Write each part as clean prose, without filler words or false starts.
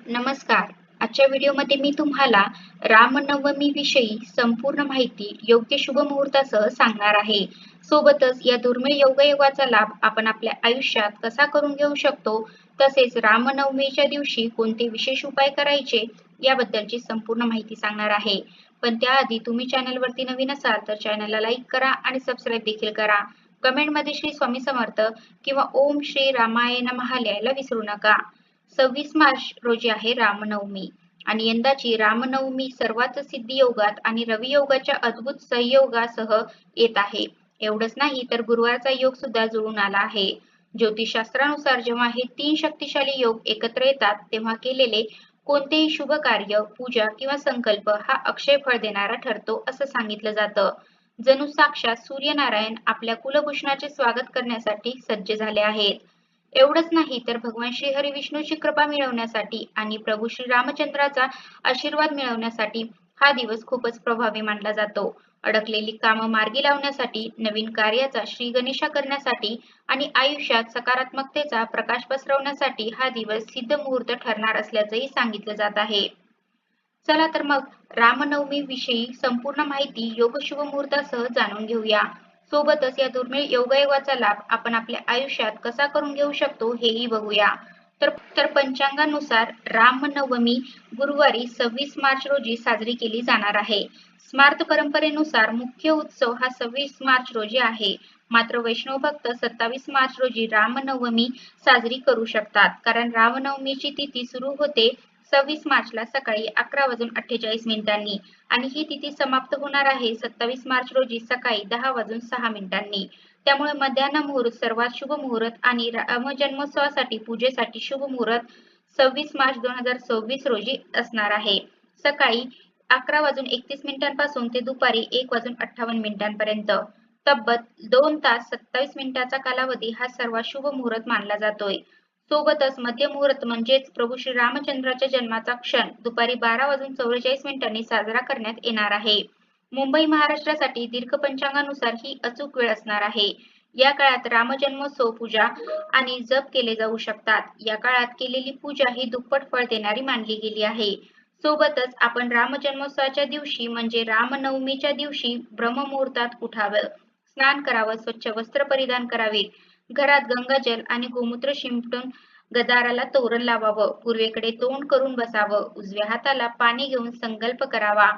नमस्कार. आजच्या व्हिडिओमध्ये मी तुम्हाला रामनवमी विषयी संपूर्ण माहिती योग्य शुभ मुहूर्तासह सांगणार आहे. सोबतच या दुर्मिळ योगायोगाचा लाभ आपण आपल्या आयुष्यात कसा करून घेऊ शकतो, तसेच रामनवमीच्या दिवशी कोणते विशेष उपाय करायचे याबद्दलची संपूर्ण माहिती सांगणार आहे. पण त्याआधी तुम्ही चॅनलवरती नवीन असाल तर चॅनलला लाईक करा आणि सबस्क्राईब देखील करा. कमेंटमध्ये श्री स्वामी समर्थ किंवा ओम श्री रामाय नमः लिहायला विसरू नका. 26 मार्च रोजी आहे रामनवमी आणि यंदाची रामनवमी सर्वात सिद्धी योगात आणि रवी योगाच्या अद्भुत संयोगासह येत आहे. एवढंच नाही तर गुरुवारचा योग सुद्धा जुळून आला आहे. ज्योतिषशास्त्रानुसार जेव्हा हे तीन शक्तिशाली योग एकत्र येतात तेव्हा केलेले कोणतेही शुभ कार्य, पूजा किंवा संकल्प हा अक्षय फळ देणारा ठरतो असं सांगितलं जातं. जणू साक्षात सूर्यनारायण आपल्या कुलभूषणाचे स्वागत करण्यासाठी सज्ज झाले आहेत. एवढंच नाही तर भगवान श्री हरी विष्णूची कृपा मिळवण्यासाठी आणि प्रभू श्री रामचंद्राचा आशीर्वाद मिळवण्यासाठी हा दिवस खूपच प्रभावी मानला जातो. अडकलेली कामं मार्गी लावण्यासाठी, नवीन कार्याचा श्री गणेशा करण्यासाठी आणि आयुष्यात सकारात्मकतेचा प्रकाश पसरवण्यासाठी हा दिवस सिद्ध मुहूर्त ठरणार असल्याचंही सांगितलं जात आहे. चला तर मग रामनवमी विषयी संपूर्ण माहिती योग शुभ मुहूर्तासह जाणून घेऊया. सोबतच या दुर्मिळ योगायोगाचा लाभ आपण आपल्या आयुष्यात कसा करून घेऊ शकतो हेही बघूया. तर पंचांगानुसार रामनवमी गुरुवारी 26 मार्च रोजी साजरी केली जाणार आहे. स्मार्त परंपरेनुसार मुख्य उत्सव हा 26 मार्च रोजी आहे. मात्र वैष्णव भक्त 27 मार्च रोजी रामनवमी साजरी करू शकतात, कारण रामनवमीची तिथी सुरू होते 26 मार्चला सकाळी 11:48 आणि ही तिथी समाप्त होणार आहे 27 मार्च रोजी सकाळी 10:06. त्यामुळे मध्यान्ह मुहूर्त सर्वात शुभ मुहूर्त आणि रामजन्मोत्सवासाठी पूजेसाठी शुभ मुहूर्त 26 मार्च 2026 रोजी असणार आहे. सकाळी 11:31 पासून ते दुपारी 1:58 तब्बल 2 तास 27 मिनिटाचा कालावधी हा सर्वात शुभ मुहूर्त मानला जातोय. सोबतच मध्य मुहूर्त म्हणजेच प्रभू श्री रामचंद्राच्या जन्माचा क्षण दुपारी 12:44 साजरा करण्यात येणार आहे. मुंबई महाराष्ट्रासाठी दीर्घ पंचांगानुसार ही अचूक वेळ असणार आहे. या काळात रामजन्मोत्सव पूजा आणि जप केले जाऊ शकतात. या काळात केलेली पूजा ही दुप्पट फळ देणारी मानली गेली आहे. सोबतच आपण रामजन्मोत्सवाच्या दिवशी म्हणजे रामनवमीच्या दिवशी ब्रह्ममुहूर्तात उठावं, स्नान करावं, स्वच्छ वस्त्र परिधान करावे, घरात गंगाजल आणि गोमूत्र शिंपडून गदाराला तोरण लावावं, पूर्वेकडे तोंड करून बसावं, उजव्या हाताला पाणी घेऊन संकल्प करावा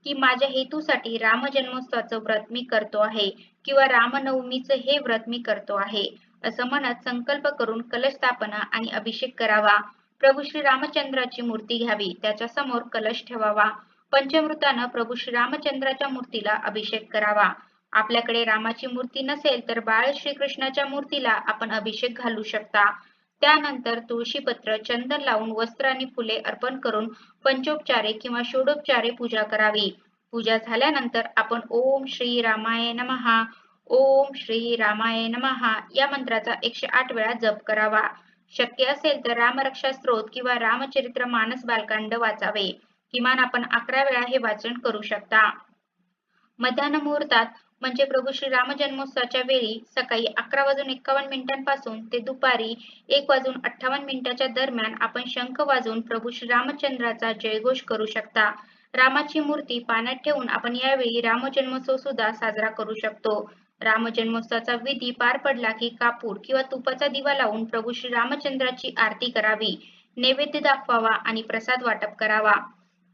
की माझ्या हेतूसाठी रामजन्मोत्सवाचं व्रत मी करतो आहे किंवा रामनवमीचं हे व्रत मी करतो आहे असं म्हणत संकल्प करून कलश स्थापना आणि अभिषेक करावा. प्रभू श्री रामचंद्राची मूर्ती घ्यावी, त्याच्या समोर कलश ठेवावा. पंचामृतानं प्रभू श्री रामचंद्राच्या मूर्तीला अभिषेक करावा. आपल्याकडे रामाची मूर्ती नसेल तर बाळ श्रीकृष्णाच्या मूर्तीला आपण अभिषेक घालू शकता. त्यानंतर तुळशीपत्र, चंदन लावून वस्त्र आणि फुले अर्पण करून पंचोपचारे किंवा षोडोपचारे पूजा करावी. पूजा झाल्यानंतर आपण ओम श्री रामाय नमः, ओम श्री रामाय नमः या मंत्राचा 108 वेळा जप करावा. शक्य असेल तर रामरक्षा स्तोत्र किंवा रामचरित्र मानस बालकांड वाचावे. किमान आपण 11 वेळा हे वाचन करू शकता. मध्यान्ह मुहूर्तात म्हणजे प्रभू श्री राम जन्मोत्सवाच्या वेळी सकाळी 11:51 पासून ते दुपारी 1:58 दरम्यान आपण शंख वाजवून प्रभू श्री रामचंद्राचा जयघोष करू शकता. रामाची मूर्ती पाण्यात ठेवून आपण यावेळी रामजन्मोत्सव सुद्धा साजरा करू शकतो. रामजन्मोत्सवाचा विधी पार पडला की कापूर किंवा तुपाचा दिवा लावून प्रभू श्री रामचंद्राची आरती करावी, नैवेद्य दाखवावा आणि प्रसाद वाटप करावा.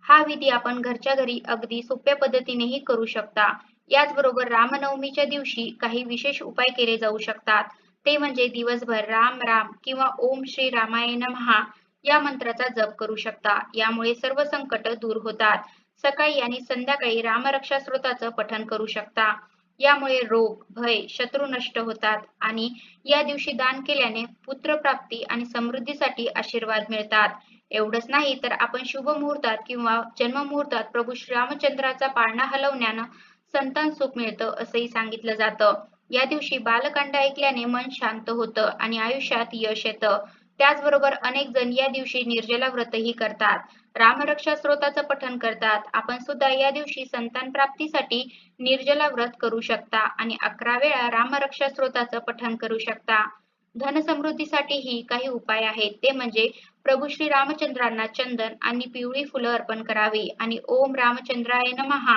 हा विधी आपण घरच्या घरी अगदी सोप्या पद्धतीनेही करू शकता. याचबरोबर रामनवमीच्या दिवशी काही विशेष उपाय केले जाऊ शकतात. ते म्हणजे दिवसभर राम राम किंवा ओम श्री रामाय नमः या मंत्राचा जप करू शकता. यामुळे सर्व संकट दूर होतात. सकाळी आणि संध्याकाळी रामरक्षा स्तोत्राचं पठण करू शकता. यामुळे रोग, भय, शत्रू नष्ट होतात आणि या दिवशी दान केल्याने पुत्रप्राप्ती आणि समृद्धीसाठी आशीर्वाद मिळतात. एवढंच नाही तर आपण शुभ मुहूर्तात किंवा जन्म मुहूर्तात प्रभू श्रीरामचंद्राचा पाळणा हलवण्यानं संतान सुख मिळतं असंही सांगितलं जातं. या दिवशी बालकांड ऐकल्याने मन शांत होतं आणि आयुष्यात यश येतं. त्याचबरोबर अनेक जण या दिवशी निर्जला व्रतही करतात, रामरक्षा स्तोत्राचं पठण करतात. आपण सुद्धा या दिवशी संतान प्राप्तीसाठी निर्जला व्रत करू शकता आणि 11 वेळा रामरक्षा स्तोत्राचं पठण करू शकता. धनसमृद्धीसाठीही काही उपाय आहेत. ते म्हणजे प्रभू श्री रामचंद्रांना चंदन आणि पिवळी फुलं अर्पण करावी आणि ओम रामचंद्राय नमः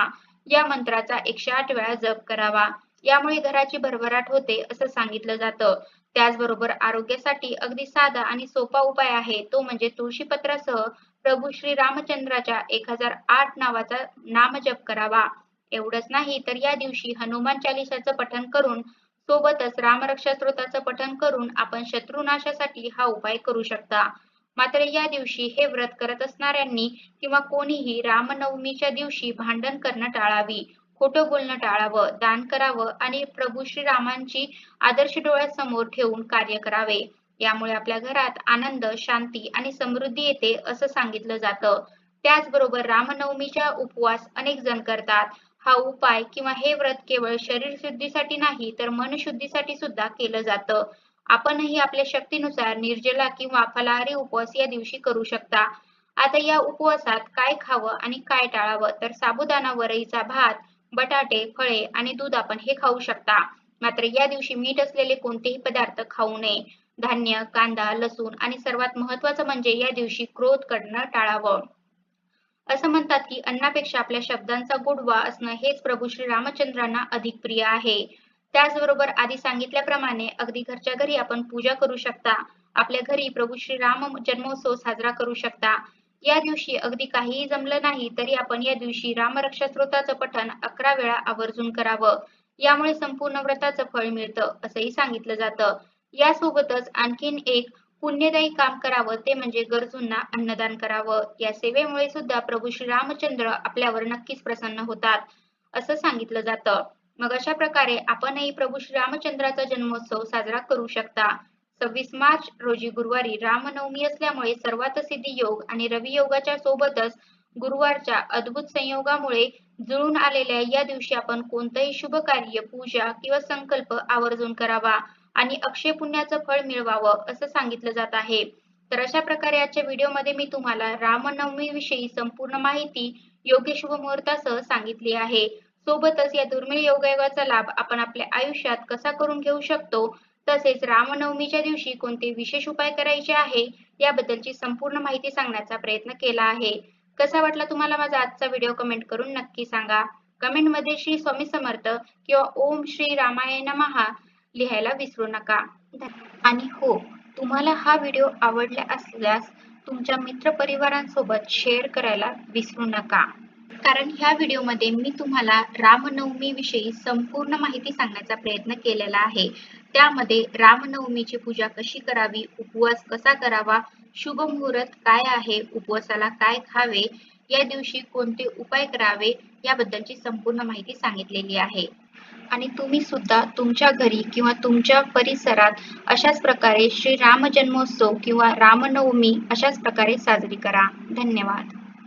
या मंत्राचा 108 वेळा जप करावा. यामुळे घराची भरभराट होते असं सांगितलं जातं. त्याचबरोबर आरोग्यासाठी अगदी साधा आणि सोपा उपाय आहे तो म्हणजे तुळशीपत्रासह प्रभू श्री रामचंद्राच्या 1008 नावाचा नामजप करावा. एवढंच नाही तर या दिवशी हनुमान चालिसाचं पठण करून सोबतच रामरक्षा स्तोत्राचं पठण करून आपण शत्रुनाशासाठी हा उपाय करू शकता. मात्र या दिवशी हे व्रत करत असणाऱ्यांनी किंवा कोणीही रामनवमीच्या दिवशी भांडण करणं टाळावी. खोटं बोलणं टाळावं, दान करावं आणि प्रभू श्रीरामांची आदर्श डोळ्यासमोर ठेवून कार्य करावे. यामुळे आपल्या घरात आनंद, शांती आणि समृद्धी येते असं सांगितलं जातं. त्याचबरोबर रामनवमीचा उपवास अनेक जण करतात. हा उपाय किंवा हे व्रत केवळ शरीर शुद्धीसाठी नाही तर मन शुद्धीसाठी सुद्धा केलं जातं. आपणही आपल्या शक्तीनुसार निर्जला किंवा फलाहारी उपवास या दिवशी करू शकता. आता या उपवासात काय खावं आणि काय टाळावं तर साबुदाणा वरईचा भात, बटाटे, फळे आणि दूध आपण हे खाऊ शकता. मात्र या दिवशी मीठ असलेले कोणतेही पदार्थ खाऊ नये. धान्य, कांदा, लसूण आणि सर्वात महत्त्वाचं म्हणजे या दिवशी क्रोध करणं टाळावं. असं म्हणतात की अन्नापेक्षा आपल्या शब्दांचा गोडवा असणं हेच प्रभू श्री रामचंद्रांना अधिक प्रिय आहे. त्याचबरोबर आधी सांगितल्याप्रमाणे अगदी घरच्या घरी आपण पूजा करू शकता. आपल्या घरी प्रभू श्री राम जन्मोत्सव साजरा करू शकता. या दिवशी अगदी काहीही जमलं नाही तरी आपण या दिवशी रामरक्षा स्तोत्राचं पठण 11 वेळा आवर्जून करावं. यामुळे संपूर्ण व्रताचं फळ मिळतं असंही सांगितलं जातं. यासोबतच आणखीन एक पुण्यदायी काम करावं ते म्हणजे गरजूंना अन्नदान करावं. या सेवेमुळे सुद्धा प्रभू श्री रामचंद्र आपल्यावर नक्कीच प्रसन्न होतात असं सांगितलं जातं. मग अशा प्रकारे आपणही प्रभू श्री रामचंद्राचा जन्मोत्सव साजरा करू शकता. 26 मार्च रोजी गुरुवारी रामनवमी असल्यामुळे सर्वात सिद्धी योग आणि रवी योगाच्या सोबतच गुरुवारच्या अद्भुत संयोगामुळे जुळून आलेल्या या दिवशी आपण कोणतंही शुभ कार्य, पूजा किंवा संकल्प आवर्जून करावा आणि अक्षय पुण्याचं फळ मिळवावं असं सांगितलं जात आहे. तर अशा प्रकारे आजच्या व्हिडिओमध्ये मी तुम्हाला रामनवमी विषयी संपूर्ण माहिती योग्य शुभ मुहूर्तासह सांगितली आहे. सोबतच या दुर्मिळ योगायोगाचा लाभ आपण आपल्या आयुष्यात कसा करून घेऊ शकतो, तसेच रामनवमीच्या दिवशी कोणते विशेष उपाय करायचे आहे याबद्दलची संपूर्ण माहिती सांगण्याचा प्रयत्न केला आहे. कसा वाटला तुम्हाला माझा आजचा व्हिडिओ कमेंट करून नक्की सांगा. कमेंटमध्ये श्री स्वामी समर्थ किंवा ओम श्री रामाय नमः लिहायला विसरू नका. आणि हो, तुम्हाला हा व्हिडिओ आवडला असल्यास तुमच्या मित्रपरिवारांसोबत शेअर करायला विसरू नका. कारण ह्या व्हिडिओमध्ये मी तुम्हाला रामनवमी विषयी संपूर्ण माहिती सांगण्याचा प्रयत्न केलेला आहे. त्यामध्ये रामनवमीची पूजा कशी करावी, उपवास कसा करावा, शुभ मुहूर्त काय आहे, उपवासाला काय खावे, या दिवशी कोणते उपाय करावे याबद्दलची संपूर्ण माहिती सांगितलेली आहे. आणि तुम्ही सुद्धा तुमच्या घरी किंवा तुमच्या परिसरात अशाच प्रकारे श्री राम जन्मोत्सव किंवा रामनवमी अशाच प्रकारे साजरी करा. धन्यवाद.